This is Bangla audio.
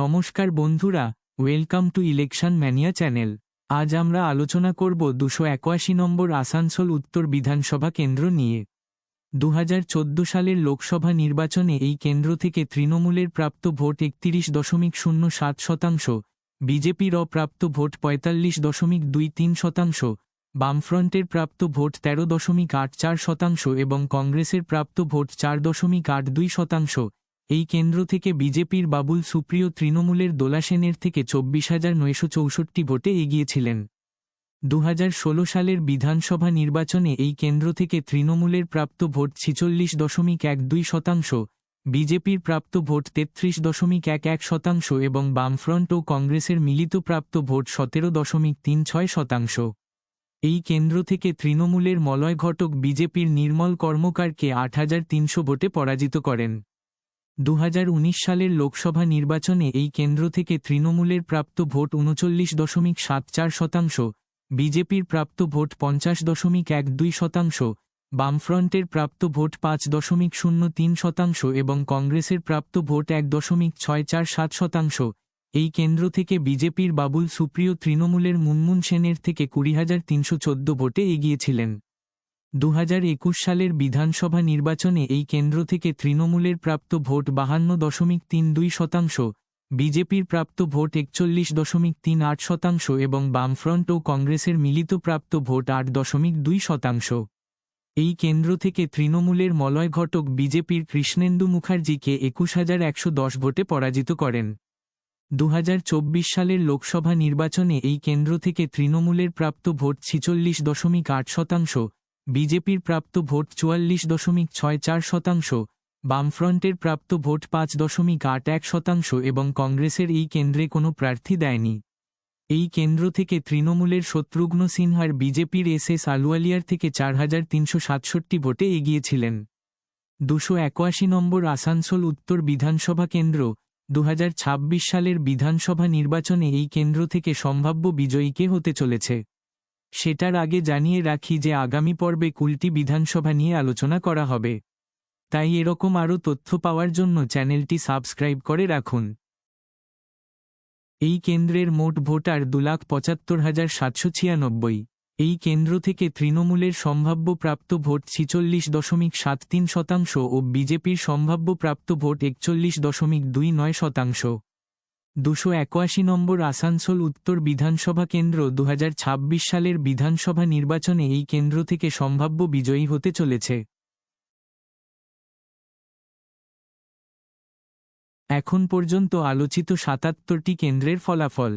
নমস্কার বন্ধুরা, welcome to election mania channel. আজ আমরা আলোচনা করব 281 নম্বর আসানসোল উত্তর বিধানসভা কেন্দ্র নিয়ে। 2014 সালের লোকসভা নির্বাচনে এই কেন্দ্র থেকে তৃণমূলের প্রাপ্ত ভোট 31.07%, বিজেপির অপ্রাপ্ত ভোট 45.23%, বামফ্রন্টের প্রাপ্ত ভোট 13.84% এবং কংগ্রেসের প্রাপ্ত ভোট 4.82%। এই কেন্দ্র থেকে বিজেপির বাবুল সুপ্রিয় তৃণমূলের দোলা সেনের থেকে 24,964 ভোটে এগিয়েছিলেন। 2016 সালের বিধানসভা নির্বাচনে এই কেন্দ্র থেকে তৃণমূলের প্রাপ্ত ভোট 46.12%, বিজেপির প্রাপ্ত ভোট 33.11% এবং বামফ্রন্ট ও কংগ্রেসের মিলিত প্রাপ্ত ভোট 17.36%। এই কেন্দ্র থেকে তৃণমূলের মলয় ঘটক বিজেপির নির্মল কর্মকারকে 8,300 ভোটে পরাজিত করেন। 2019 সালের লোকসভা নির্বাচনে এই কেন্দ্র থেকে তৃণমূলের প্রাপ্ত ভোট 39.74%, বিজেপির প্রাপ্ত ভোট 50.12%, বামফ্রন্টের প্রাপ্ত ভোট 5.03% এবং কংগ্রেসের প্রাপ্ত ভোট 1.647%। এই কেন্দ্র থেকে বিজেপির বাবুল সুপ্রিয় তৃণমূলের মুনমুন সেনের থেকে 20,314 ভোটে এগিয়েছিলেন। 2021 সালের বিধানসভা নির্বাচনে এই কেন্দ্র থেকে তৃণমূলের প্রাপ্ত ভোট 52.32%, বিজেপির প্রাপ্ত ভোট 41.38% এবং বামফ্রন্ট ও কংগ্রেসের মিলিত প্রাপ্ত ভোট 8.2%। এই কেন্দ্র থেকে তৃণমূলের মলয় ঘটক বিজেপির কৃষ্ণেন্দু মুখার্জিকে 21,110 ভোটে পরাজিত করেন। 2024 সালের লোকসভা নির্বাচনে এই কেন্দ্র থেকে তৃণমূলের প্রাপ্ত ভোট 46.8%, বিজেপির প্রাপ্ত ভোট 44.64%, বামফ্রন্টের প্রাপ্ত ভোট 5.81% এবং কংগ্রেসের এই কেন্দ্রে কোনো প্রার্থী দেয়নি। এই কেন্দ্র থেকে তৃণমূলের শত্রুঘ্ন সিনহার বিজেপির এস আলুওয়ালিয়ার থেকে 4,367 ভোটে এগিয়েছিলেন। 281 নম্বর আসানসোল উত্তর বিধানসভা কেন্দ্র। 2026 সালের বিধানসভা নির্বাচনে এই কেন্দ্র থেকে সম্ভাব্য বিজয়ী কে হতে চলেছে সেটার আগে জানিয়ে রাখি যে আগামী পর্বে কুলটি বিধানসভা নিয়ে আলোচনা করা হবে, তাই এরকম আরও তথ্য পাওয়ার জন্য চ্যানেলটি সাবস্ক্রাইব করে রাখুন। এই কেন্দ্রের মোট ভোটার 2,75,796। এই কেন্দ্র থেকে তৃণমূলের সম্ভাব্য প্রাপ্ত ভোট 46.73% ও বিজেপির সম্ভাব্য প্রাপ্ত ভোট 41.29%। 281 নম্বর আসানসোল উত্তর বিধানসভা কেন্দ্র। 2026 সালের বিধানসভা নির্বাচনে এই কেন্দ্র থেকে সম্ভাব্য বিজয়ী হতে চলেছে এখন পর্যন্ত আলোচিত 77টি কেন্দ্রের ফলাফল।